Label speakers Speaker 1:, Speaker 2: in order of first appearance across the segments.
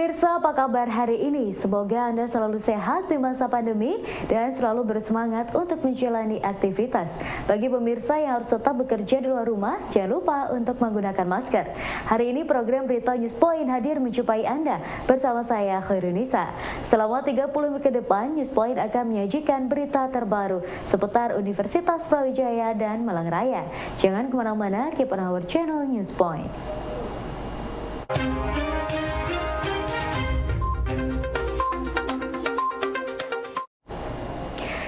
Speaker 1: Pemirsa, apa kabar hari ini? Semoga Anda selalu sehat di masa pandemi dan selalu bersemangat untuk menjalani aktivitas. Bagi pemirsa yang harus tetap bekerja di luar rumah, jangan lupa untuk menggunakan masker. Hari ini program Berita News Point hadir menjumpai Anda bersama saya Khairunisa. Selama 30 menit ke depan, News Point akan menyajikan berita terbaru seputar Universitas Brawijaya dan Malang Raya. Jangan kemana-mana, keep on our channel News Point.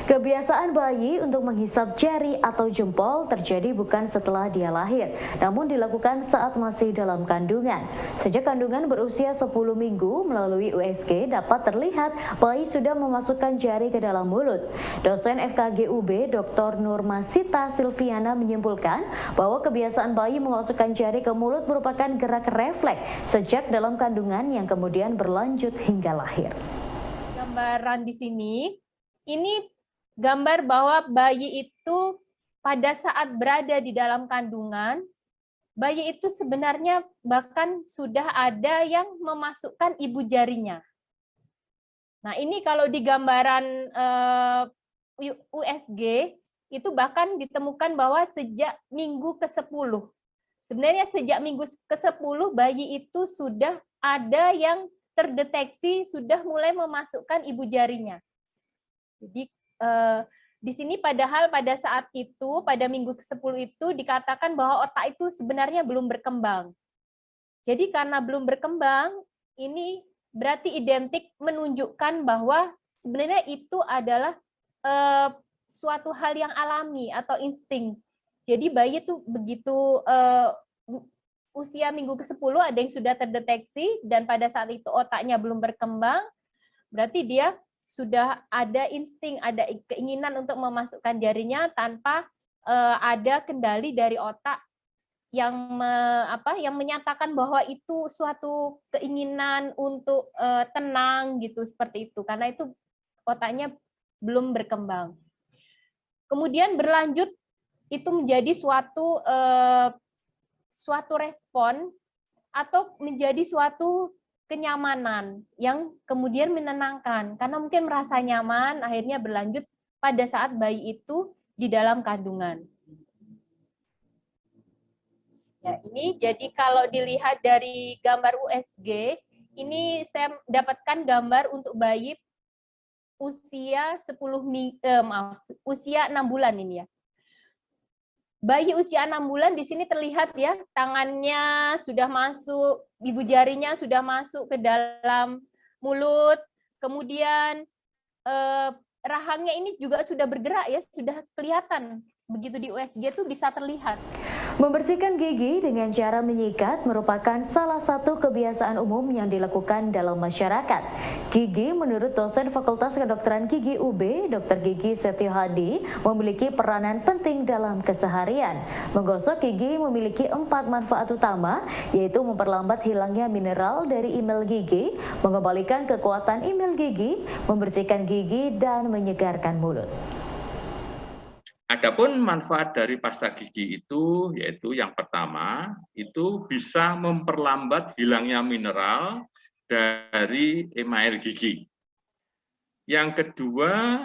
Speaker 1: Kebiasaan bayi untuk menghisap jari atau jempol terjadi bukan setelah dia lahir, namun dilakukan saat masih dalam kandungan. Sejak kandungan berusia 10 minggu, melalui USG dapat terlihat bayi sudah memasukkan jari ke dalam mulut. Dosen FKG UB Dr. Nurmasita Silviana menyimpulkan bahwa kebiasaan bayi memasukkan jari ke mulut merupakan gerak refleks sejak dalam kandungan yang kemudian berlanjut hingga lahir.
Speaker 2: Gambaran di sini, ini gambar bahwa bayi itu pada saat berada di dalam kandungan, bayi itu sebenarnya bahkan sudah ada yang memasukkan ibu jarinya. Nah, ini kalau di gambaran USG, itu bahkan ditemukan bahwa sejak minggu ke-10. Sebenarnya sejak minggu ke-10, bayi itu sudah ada yang terdeteksi sudah mulai memasukkan ibu jarinya. Jadi, di sini padahal pada saat itu, pada minggu ke-10 itu dikatakan bahwa otak itu sebenarnya belum berkembang. Jadi karena belum berkembang, ini berarti identik menunjukkan bahwa sebenarnya itu adalah suatu hal yang alami atau insting. Jadi bayi itu begitu usia minggu ke-10 ada yang sudah terdeteksi dan pada saat itu otaknya belum berkembang, berarti dia sudah ada insting, ada keinginan untuk memasukkan jarinya tanpa ada kendali dari otak yang menyatakan bahwa itu suatu keinginan untuk tenang gitu, seperti itu, karena itu otaknya belum berkembang. Kemudian berlanjut itu menjadi suatu respon atau menjadi suatu kenyamanan yang kemudian menenangkan, karena mungkin merasa nyaman, akhirnya berlanjut pada saat bayi itu di dalam kandungan. Ya, ini jadi kalau dilihat dari gambar USG, ini saya dapatkan gambar untuk bayi usia 6 bulan ini ya. Bayi usia 6 bulan di sini terlihat ya, tangannya sudah masuk, ibu jarinya sudah masuk ke dalam mulut, kemudian rahangnya ini juga sudah bergerak ya, sudah kelihatan. Begitu di USG itu bisa terlihat.
Speaker 1: Membersihkan gigi dengan cara menyikat merupakan salah satu kebiasaan umum yang dilakukan dalam masyarakat. Gigi menurut dosen Fakultas Kedokteran Gigi UB, Dr. Gigi Setio Hadi, memiliki peranan penting dalam keseharian. Menggosok gigi memiliki 4 manfaat utama, yaitu memperlambat hilangnya mineral dari email gigi, mengembalikan kekuatan email gigi, membersihkan gigi, dan menyegarkan mulut.
Speaker 3: Adapun manfaat dari pasta gigi itu, yaitu yang pertama, itu bisa memperlambat hilangnya mineral dari email gigi. Yang kedua,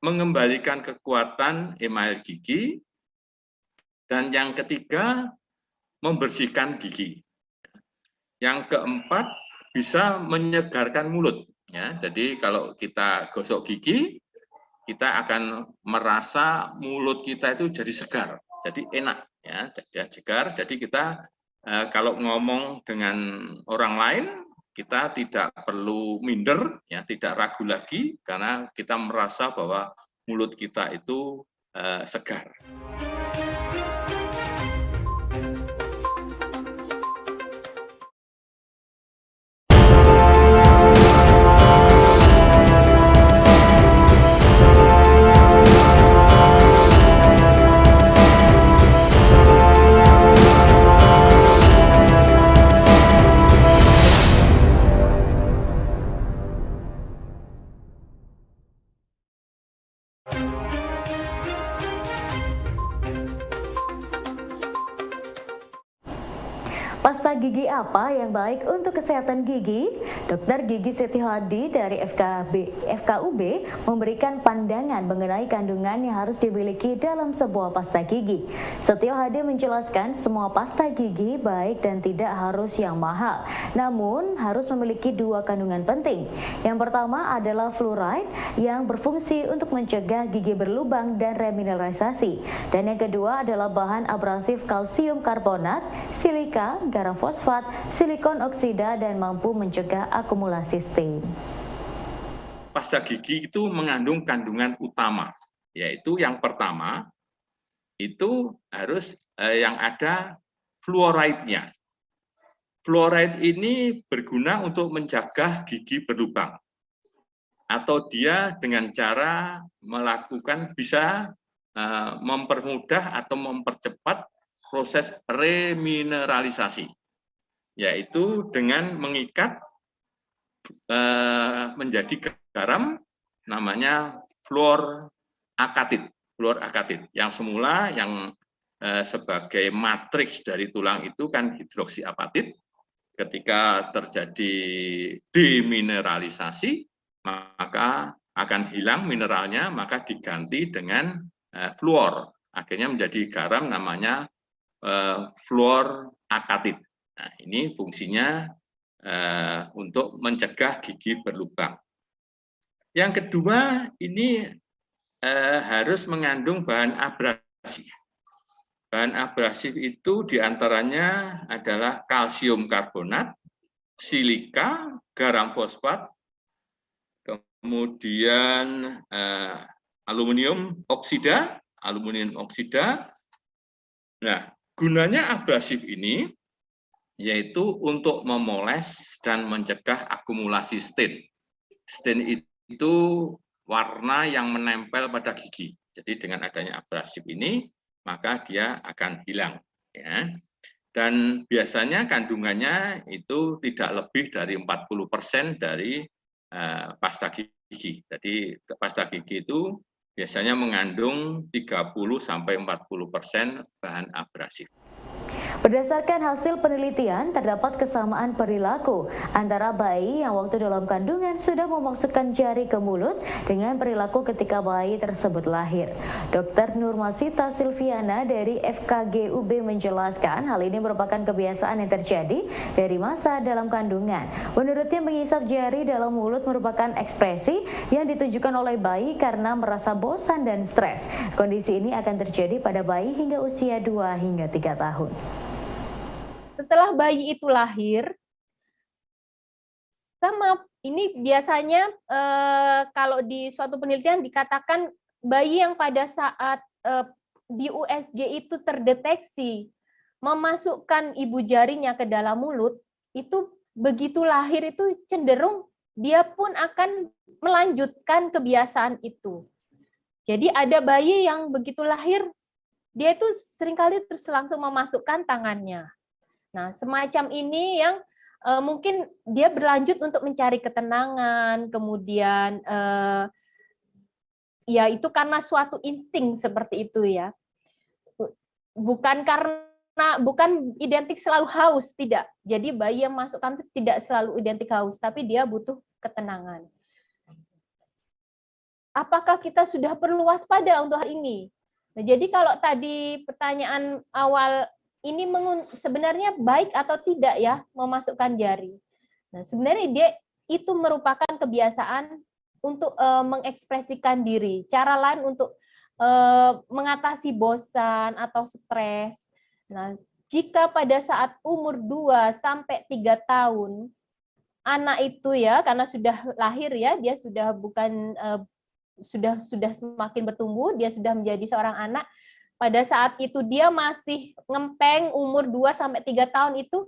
Speaker 3: mengembalikan kekuatan email gigi. Dan yang ketiga, membersihkan gigi. Yang keempat, bisa menyegarkan mulut. Ya, jadi kalau kita gosok gigi, kita akan merasa mulut kita itu jadi segar, jadi enak, ya, jadi segar. Jadi kita kalau ngomong dengan orang lain, kita tidak perlu minder, ya, tidak ragu lagi, karena kita merasa bahwa mulut kita itu segar.
Speaker 1: gigi apa yang baik untuk kesehatan gigi? Dr. Gigi Siti Hadi dari FKUB memberikan pandangan mengenai kandungan yang harus dimiliki dalam sebuah pasta gigi. Siti Hadi menjelaskan semua pasta gigi baik dan tidak harus yang mahal, namun harus memiliki dua kandungan penting. Yang pertama adalah fluoride yang berfungsi untuk mencegah gigi berlubang dan remineralisasi. Dan yang kedua adalah bahan abrasif kalsium karbonat, silika, garam fosfat, silikon oksida, dan mampu mencegah akumulasi stain.
Speaker 3: Pasta gigi itu mengandung kandungan utama, yaitu yang pertama itu harus yang ada fluoride-nya. Fluoride ini berguna untuk mencegah gigi berlubang, atau dia dengan cara melakukan bisa mempermudah atau mempercepat proses remineralisasi, yaitu dengan mengikat menjadi garam namanya fluorokatid. Fluorokatid yang semula yang sebagai matriks dari tulang itu kan hidroksiapatid. Ketika terjadi demineralisasi, maka akan hilang mineralnya, maka diganti dengan fluor. Akhirnya menjadi garam namanya fluorokatid. Nah, ini fungsinya untuk mencegah gigi berlubang. Yang kedua, ini harus mengandung bahan abrasif. Bahan abrasif itu diantaranya adalah kalsium karbonat, silika, garam fosfat, kemudian aluminium oksida. Nah, gunanya abrasif ini yaitu untuk memoles dan mencegah akumulasi stain. Stain itu warna yang menempel pada gigi. Jadi dengan adanya abrasif ini, maka dia akan hilang. Ya. Dan biasanya kandungannya itu tidak lebih dari 40% dari pasta gigi. Jadi pasta gigi itu biasanya mengandung 30–40% bahan abrasif.
Speaker 1: Berdasarkan hasil penelitian, terdapat kesamaan perilaku antara bayi yang waktu dalam kandungan sudah memasukkan jari ke mulut dengan perilaku ketika bayi tersebut lahir. Dr. Nurmasita Silviana dari FKGUB menjelaskan hal ini merupakan kebiasaan yang terjadi dari masa dalam kandungan. Menurutnya, mengisap jari dalam mulut merupakan ekspresi yang ditunjukkan oleh bayi karena merasa bosan dan stres. Kondisi ini akan terjadi pada bayi hingga usia 2 hingga 3 tahun.
Speaker 2: Setelah bayi itu lahir, sama ini biasanya kalau di suatu penelitian dikatakan bayi yang pada saat di USG itu terdeteksi memasukkan ibu jarinya ke dalam mulut, itu begitu lahir itu cenderung dia pun akan melanjutkan kebiasaan itu. Jadi ada bayi yang begitu lahir, dia itu seringkali terus langsung memasukkan tangannya. Nah, semacam ini yang mungkin dia berlanjut untuk mencari ketenangan, kemudian ya itu karena suatu insting seperti itu ya. Bukan identik selalu haus, tidak. Jadi bayi yang masukkan tidak selalu identik haus, tapi dia butuh ketenangan. Apakah kita sudah perlu waspada untuk hal ini? Nah, jadi kalau tadi pertanyaan awal ini sebenarnya baik atau tidak ya memasukkan jari. Nah, sebenarnya dia itu merupakan kebiasaan untuk mengekspresikan diri. Cara lain untuk mengatasi bosan atau stres. Nah, jika pada saat umur 2 sampai 3 tahun anak itu ya karena sudah lahir ya, dia sudah bukan sudah semakin bertumbuh, dia sudah menjadi seorang anak. Pada saat itu dia masih ngempeng umur 2 sampai 3 tahun itu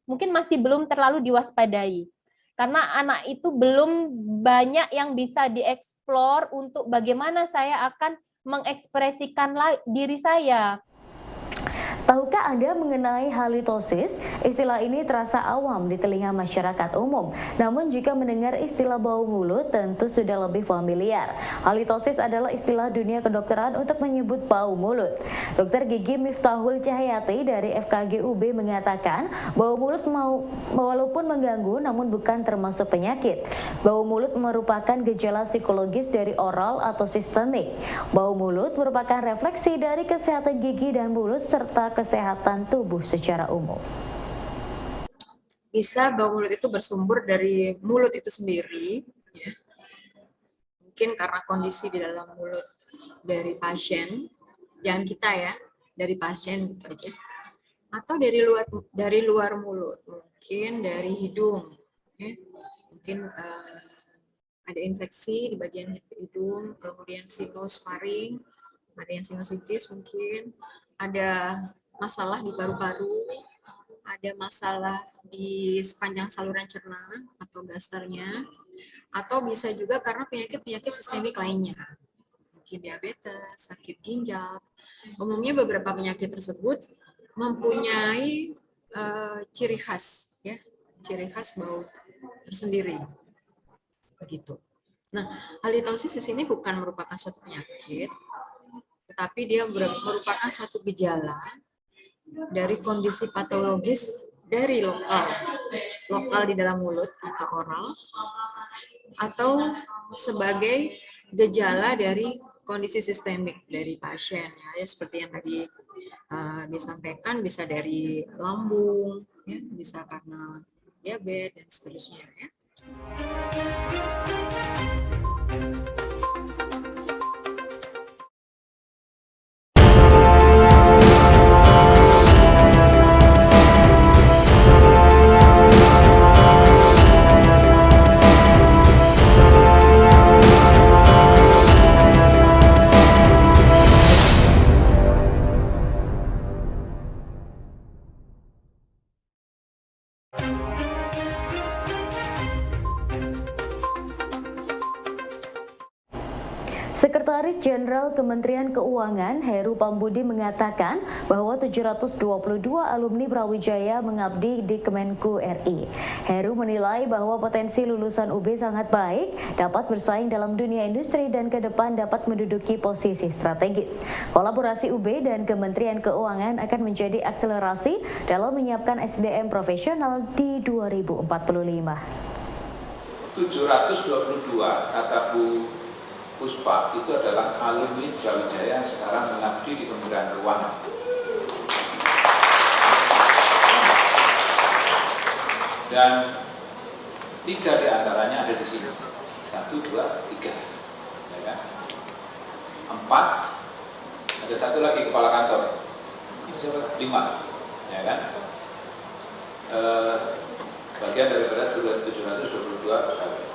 Speaker 2: mungkin masih belum terlalu diwaspadai. Karena anak itu belum banyak yang bisa dieksplor untuk bagaimana saya akan mengekspresikan diri saya.
Speaker 1: Tahukah Anda mengenai halitosis? Istilah ini terasa awam di telinga masyarakat umum. Namun jika mendengar istilah bau mulut tentu sudah lebih familiar. Halitosis adalah istilah dunia kedokteran untuk menyebut bau mulut. Dr. Gigi Miftahul Cahyati dari FKG UB mengatakan bau mulut walaupun mengganggu namun bukan termasuk penyakit. Bau mulut merupakan gejala psikologis dari oral atau sistemik. Bau mulut merupakan refleksi dari kesehatan gigi dan mulut serta kesehatan tubuh secara umum.
Speaker 4: Bisa bau mulut itu bersumber dari mulut itu sendiri, ya. Mungkin karena kondisi di dalam mulut dari pasien, jangan kita ya, dari pasien gitu aja. Atau dari luar mulut, mungkin dari hidung, ya. Mungkin ada infeksi di bagian hidung, kemudian sinus faring, ada yang sinusitis mungkin, ada masalah di paru-paru, ada masalah di sepanjang saluran cerna atau gasternya, atau bisa juga karena penyakit-penyakit sistemik lainnya, mungkin diabetes, sakit ginjal. Umumnya beberapa penyakit tersebut mempunyai ciri khas, ya, ciri khas bau tersendiri, begitu. Nah, halitosis di sini bukan merupakan suatu penyakit, tetapi dia merupakan suatu gejala dari kondisi patologis dari lokal di dalam mulut atau oral, atau sebagai gejala dari kondisi sistemik dari pasien, ya seperti yang tadi disampaikan, bisa dari lambung, ya, bisa karena diabetes dan seterusnya, ya.
Speaker 1: Sekretaris Jenderal Kementerian Keuangan Heru Pambudi mengatakan bahwa 722 alumni Brawijaya mengabdi di Kemenku RI. Heru menilai bahwa potensi lulusan UB sangat baik, dapat bersaing dalam dunia industri dan ke depan dapat menduduki posisi strategis. Kolaborasi UB dan Kementerian Keuangan akan menjadi akselerasi dalam menyiapkan SDM profesional di 2045.
Speaker 5: 722 kata Bu Puspa itu adalah alumni Brawijaya yang sekarang mengabdi di Kementerian Keuangan. Dan 3 diantaranya ada di sini. 1, 2, 3. Ya kan? 4, ada 1 lagi kepala kantor. 5. Ya kan? Bagian daripada 722 pegawai.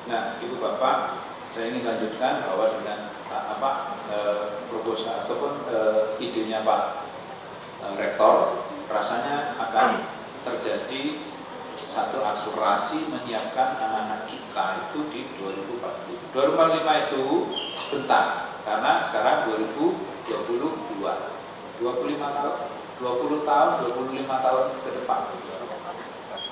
Speaker 5: Nah, Ibu Bapak, saya ingin lanjutkan bahwa dengan proposal ataupun idenya Pak Rektor, rasanya akan terjadi satu akselerasi menyiapkan anak-anak kita itu di 2045. 2045 itu sebentar, karena sekarang 2022, 25 tahun, 20 tahun, 25 tahun ke depan.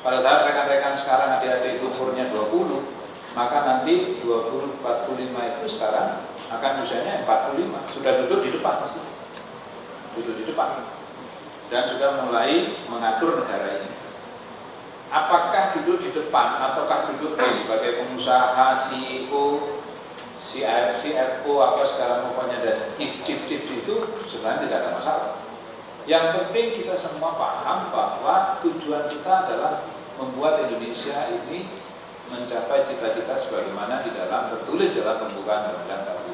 Speaker 5: Pada saat rekan-rekan sekarang adik-adik itu umurnya 20, maka nanti 2045 itu sekarang akan usianya 45, sudah duduk di depan pasti, duduk di depan, dan sudah mulai mengatur negara ini. Apakah duduk di depan ataukah duduk sebagai pengusaha, CEO, CFO, apa sekarang pokoknya ada chief itu sebenarnya tidak ada masalah. Yang penting kita semua paham bahwa tujuan kita adalah membuat Indonesia ini mencapai cita-cita sebagaimana di dalam tertulis dalam pembukaan Undang-Undang KPU.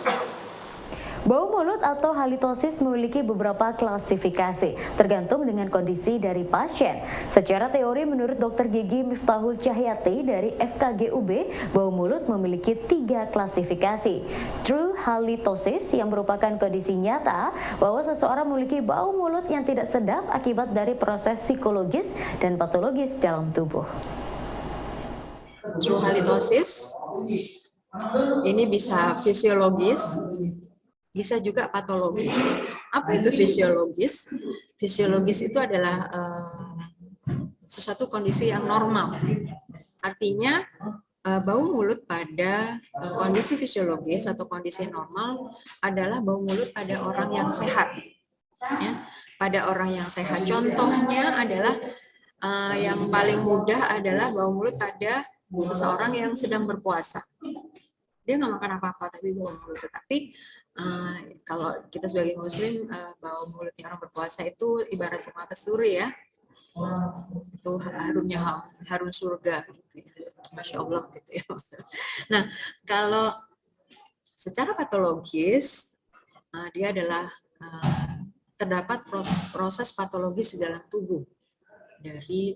Speaker 1: Bau mulut atau halitosis memiliki beberapa klasifikasi, tergantung dengan kondisi dari pasien. Secara teori, menurut Dr. Gigi Miftahul Cahyati dari FKG UB, bau mulut memiliki 3 klasifikasi. True halitosis yang merupakan kondisi nyata bahwa seseorang memiliki bau mulut yang tidak sedap akibat dari proses psikologis dan patologis dalam tubuh.
Speaker 4: True halitosis ini bisa fisiologis, bisa juga patologis. Apa itu fisiologis? Fisiologis itu adalah sesuatu kondisi yang normal. Artinya bau mulut pada kondisi fisiologis atau kondisi normal adalah bau mulut pada orang yang sehat. Ya, pada orang yang sehat. Contohnya adalah yang paling mudah adalah bau mulut pada seseorang yang sedang berpuasa. Dia nggak makan apa-apa tapi bau mulut. Tetapi kalau kita sebagai muslim, bau mulutnya orang berpuasa itu ibarat bunga kasturi ya. Itu harumnya harum surga gitu ya. Masya Allah gitu ya. Nah, kalau secara patologis dia adalah terdapat proses patologis di dalam tubuh dari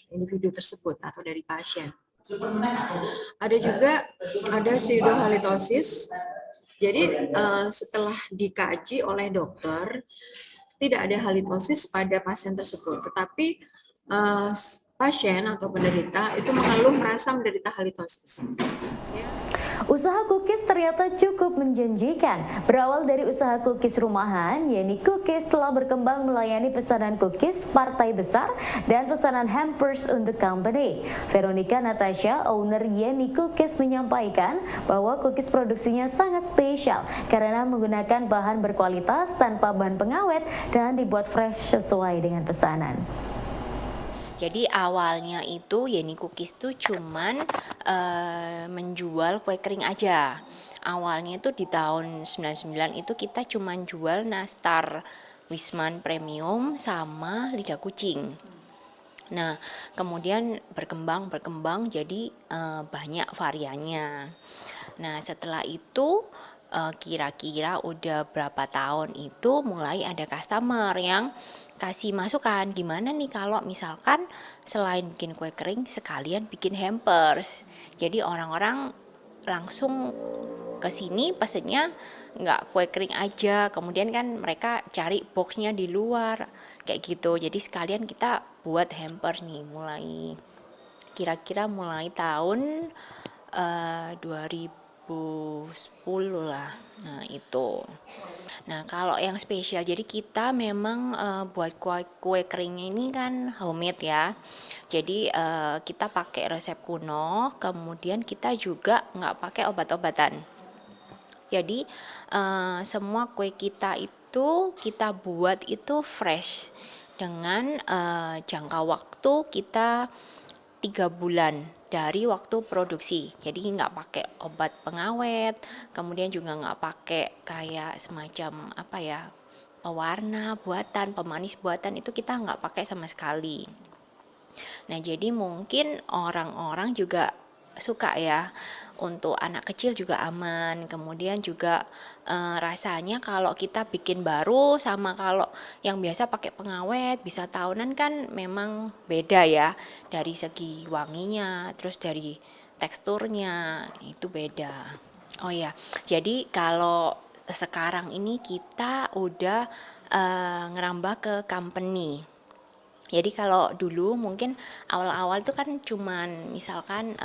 Speaker 4: individu tersebut atau dari pasien. Ada juga pseudohalitosis. Jadi setelah dikaji oleh dokter, tidak ada halitosis pada pasien tersebut, tetapi pasien atau penderita itu mengeluh merasa menderita halitosis.
Speaker 1: Usaha cookies ternyata cukup menjanjikan. Berawal dari usaha cookies rumahan, Yeni Cookies telah berkembang melayani pesanan cookies partai besar dan pesanan hampers untuk company. Veronica Natasha, owner Yeni Cookies, menyampaikan bahwa cookies produksinya sangat spesial karena menggunakan bahan berkualitas tanpa bahan pengawet dan dibuat fresh sesuai dengan pesanan.
Speaker 6: Jadi awalnya itu Yeni Cookies tuh cuman menjual kue kering aja. Awalnya itu di tahun 99 itu kita cuman jual nastar Wisman Premium sama lidah kucing. Nah, kemudian berkembang jadi banyak variannya. Nah, setelah itu kira-kira udah berapa tahun itu mulai ada customer yang kasih masukan, gimana nih kalau misalkan selain bikin kue kering sekalian bikin hampers. Jadi orang-orang langsung ke sini pesennya nggak kue kering aja, kemudian kan mereka cari boxnya di luar kayak gitu. Jadi sekalian kita buat hampers nih kira-kira mulai tahun 2010 lah. Nah itu. Nah kalau yang spesial, jadi kita memang buat kue keringnya ini kan homemade ya. Jadi kita pakai resep kuno, kemudian kita juga nggak pakai obat-obatan. Jadi semua kue kita itu kita buat itu fresh dengan jangka waktu kita 3 bulan dari waktu produksi. Jadi nggak pakai obat pengawet, kemudian juga nggak pakai kayak semacam pewarna buatan, pemanis buatan, itu kita nggak pakai sama sekali. Nah jadi mungkin orang-orang juga suka ya, untuk anak kecil juga aman, kemudian juga rasanya kalau kita bikin baru sama kalau yang biasa pakai pengawet bisa tahunan kan memang beda ya, dari segi wanginya, terus dari teksturnya itu beda. Oh ya, jadi kalau sekarang ini kita udah ngerambah ke company. Jadi kalau dulu mungkin awal-awal itu kan cuman misalkan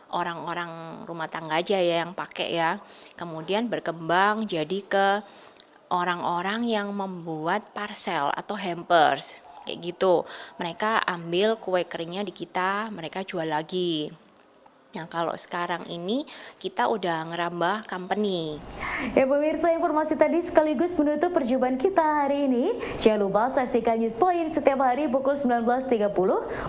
Speaker 6: orang-orang rumah tangga aja ya yang pakai ya. Kemudian berkembang jadi ke orang-orang yang membuat parcel atau hampers kayak gitu. Mereka ambil kue keringnya di kita, mereka jual lagi. Nah kalau sekarang ini kita udah ngerambah company.
Speaker 1: Ya pemirsa, informasi tadi sekaligus menutup perjumpaan kita hari ini. Jangan lupa saksikan News Point setiap hari pukul 19.30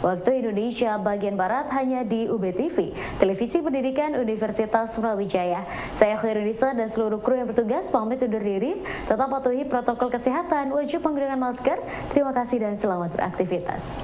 Speaker 1: waktu Indonesia bagian Barat hanya di UBTV, Televisi Pendidikan Universitas Brawijaya. Saya Khairunisa dan seluruh kru yang bertugas pamit undur diri. Tetap patuhi protokol kesehatan, wajib menggunakan masker. Terima kasih dan selamat beraktivitas.